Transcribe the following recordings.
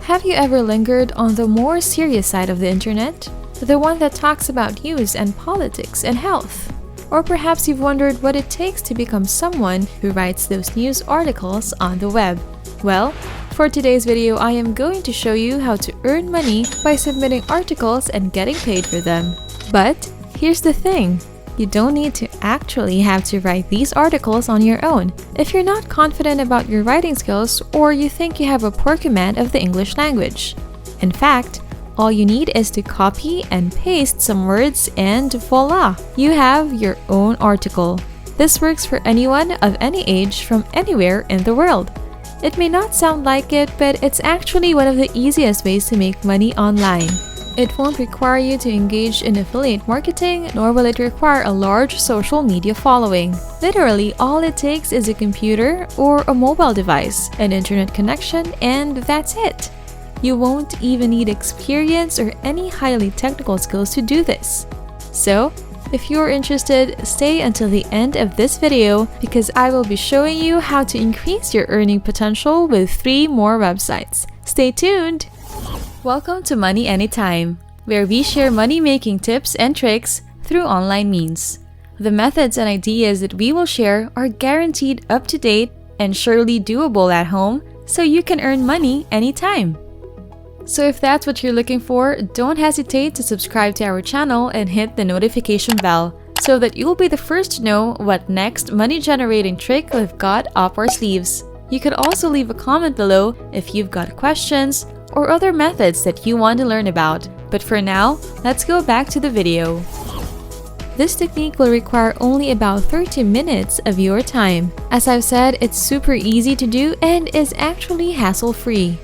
Have you ever lingered on the more serious side of the internet? The one that talks about news and politics and health? Or perhaps you've wondered what it takes to become someone who writes those news articles on the web. Well, for today's video, I am going to show you how to earn money by submitting articles and getting paid for them. But here's the thing. You don't need to actually have to write these articles on your own if you're not confident about your writing skills or you think you have a poor command of the English language. In fact, all you need is to copy and paste some words and voila! You have your own article. This works for anyone of any age from anywhere in the world. It may not sound like it, but it's actually one of the easiest ways to make money online. It won't require you to engage in affiliate marketing, nor will it require a large social media following. Literally, all it takes is a computer or a mobile device, an internet connection, and that's it. You won't even need experience or any highly technical skills to do this. So, if you're interested, stay until the end of this video because I will be showing you how to increase your earning potential with 3 more websites. Stay tuned! Welcome to Money Anytime, where we share money-making tips and tricks through online means. The methods and ideas that we will share are guaranteed up-to-date and surely doable at home, so you can earn money anytime. So if that's what you're looking for, don't hesitate to subscribe to our channel and hit the notification bell so that you'll be the first to know what next money-generating trick we've got up our sleeves. You could also leave a comment below if you've got questions or other methods that you want to learn about. But for now, let's go back to the video. This technique will require only about 30 minutes of your time. As I've said, it's super easy to do and is actually hassle-free.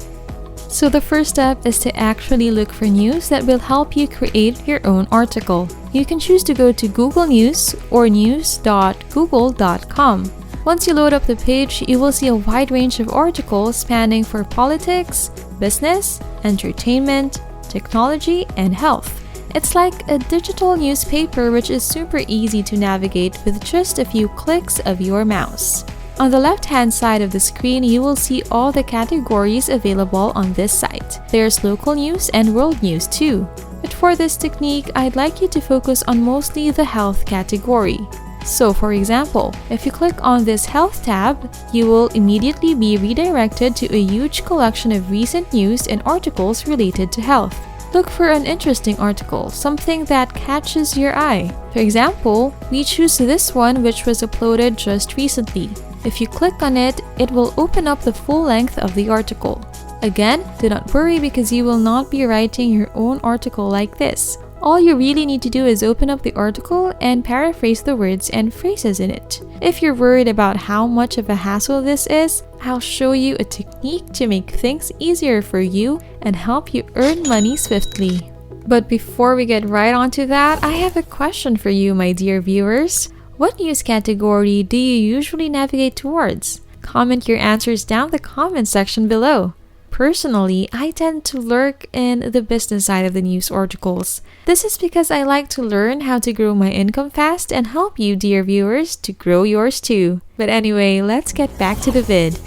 So the first step is to actually look for news that will help you create your own article. You can choose to go to Google News or news.google.com. Once you load up the page, you will see a wide range of articles spanning for politics, business, entertainment, technology, and health. It's like a digital newspaper which is super easy to navigate with just a few clicks of your mouse. On the left-hand side of the screen, you will see all the categories available on this site. There's local news and world news too. But for this technique, I'd like you to focus on mostly the health category. So for example, if you click on this Health tab, you will immediately be redirected to a huge collection of recent news and articles related to health. Look for an interesting article, something that catches your eye. For example, we choose this one which was uploaded just recently. If you click on it, it will open up the full length of the article. Again, do not worry because you will not be writing your own article like this. All you really need to do is open up the article and paraphrase the words and phrases in it. If you're worried about how much of a hassle this is, I'll show you a technique to make things easier for you and help you earn money swiftly. But before we get right onto that, I have a question for you, my dear viewers. What news category do you usually navigate towards? Comment your answers down the comment section below. Personally, I tend to lurk in the business side of the news articles. This is because I like to learn how to grow my income fast and help you, dear viewers, to grow yours too. But anyway, let's get back to the vid.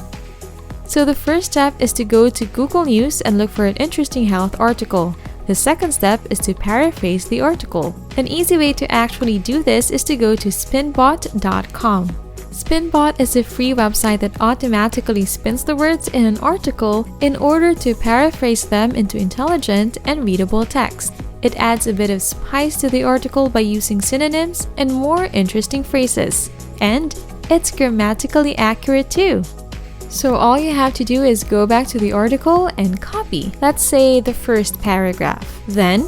So the first step is to go to Google News and look for an interesting health article. The second step is to paraphrase the article. An easy way to actually do this is to go to Spinbot.com. Spinbot is a free website that automatically spins the words in an article in order to paraphrase them into intelligent and readable text. It adds a bit of spice to the article by using synonyms and more interesting phrases. And it's grammatically accurate too. So all you have to do is go back to the article and copy, let's say, the first paragraph. Then,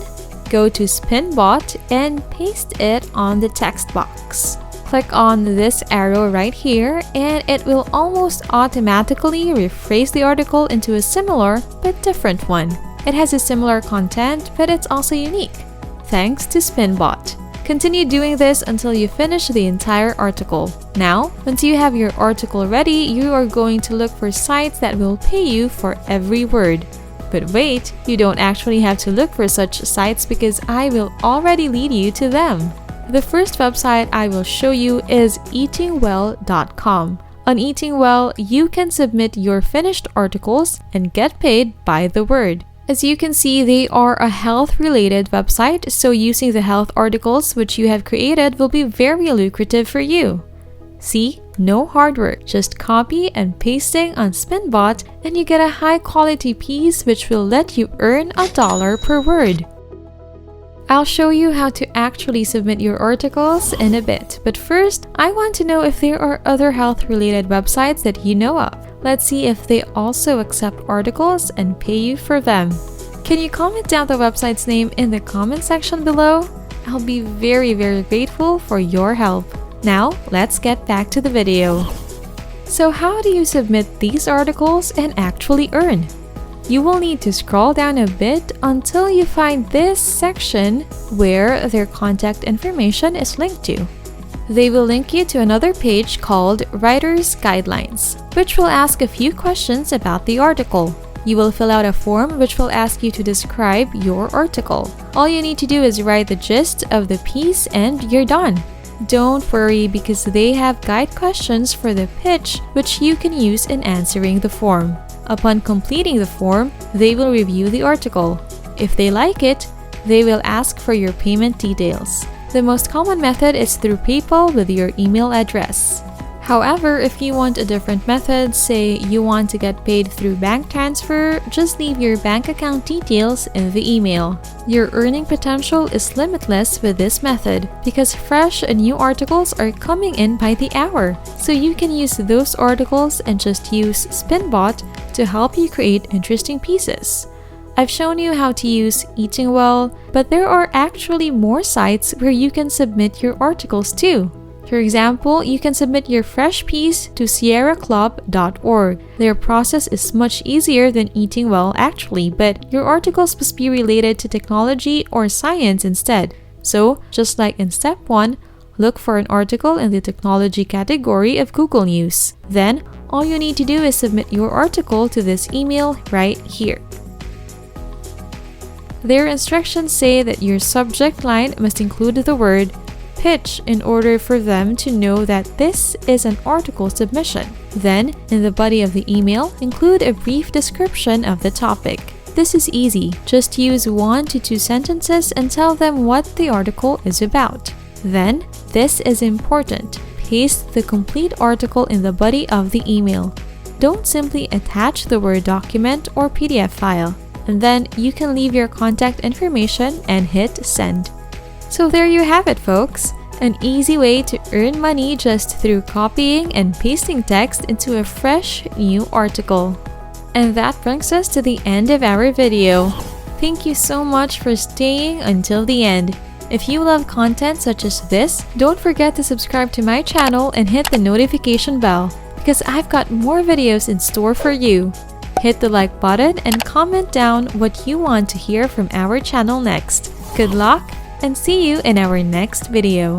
go to Spinbot and paste it on the text box. Click on this arrow right here and it will almost automatically rephrase the article into a similar but different one. It has a similar content, but it's also unique, thanks to Spinbot. Continue doing this until you finish the entire article. Now, once you have your article ready, you are going to look for sites that will pay you for every word. But wait, you don't actually have to look for such sites because I will already lead you to them. The first website I will show you is EatingWell.com. On EatingWell, you can submit your finished articles and get paid by the word. As you can see, they are a health-related website, so using the health articles which you have created will be very lucrative for you. See? No hard work, just copy and pasting on Spinbot and you get a high-quality piece which will let you earn $1 per word. I'll show you how to actually submit your articles in a bit, but first, I want to know if there are other health-related websites that you know of. Let's see if they also accept articles and pay you for them. Can you comment down the website's name in the comment section below? I'll be very grateful for your help. Now, let's get back to the video. So how do you submit these articles and actually earn? You will need to scroll down a bit until you find this section where their contact information is linked to. They will link you to another page called Writer's Guidelines, which will ask a few questions about the article. You will fill out a form which will ask you to describe your article. All you need to do is write the gist of the piece and you're done. Don't worry because they have guide questions for the pitch which you can use in answering the form. Upon completing the form, they will review the article. If they like it, they will ask for your payment details. The most common method is through PayPal with your email address. However, if you want a different method, say you want to get paid through bank transfer, just leave your bank account details in the email. Your earning potential is limitless with this method because fresh and new articles are coming in by the hour. So you can use those articles and just use Spinbot to help you create interesting pieces. I've shown you how to use EatingWell, but there are actually more sites where you can submit your articles too. For example, you can submit your fresh piece to sierraclub.org. Their process is much easier than EatingWell actually, but your articles must be related to technology or science instead. So, just like in step 1, look for an article in the technology category of Google News. Then, all you need to do is submit your article to this email right here. Their instructions say that your subject line must include the word pitch in order for them to know that this is an article submission. Then, in the body of the email, include a brief description of the topic. This is easy. Just use 1 to 2 sentences and tell them what the article is about. Then, this is important. Paste the complete article in the body of the email. Don't simply attach the Word document or PDF file. And then you can leave your contact information and hit send. So there you have it, folks. An easy way to earn money just through copying and pasting text into a fresh new article. And that brings us to the end of our video. Thank you so much for staying until the end. If you love content such as this, don't forget to subscribe to my channel and hit the notification bell because I've got more videos in store for you. Hit the like button and comment down what you want to hear from our channel next. Good luck and see you in our next video.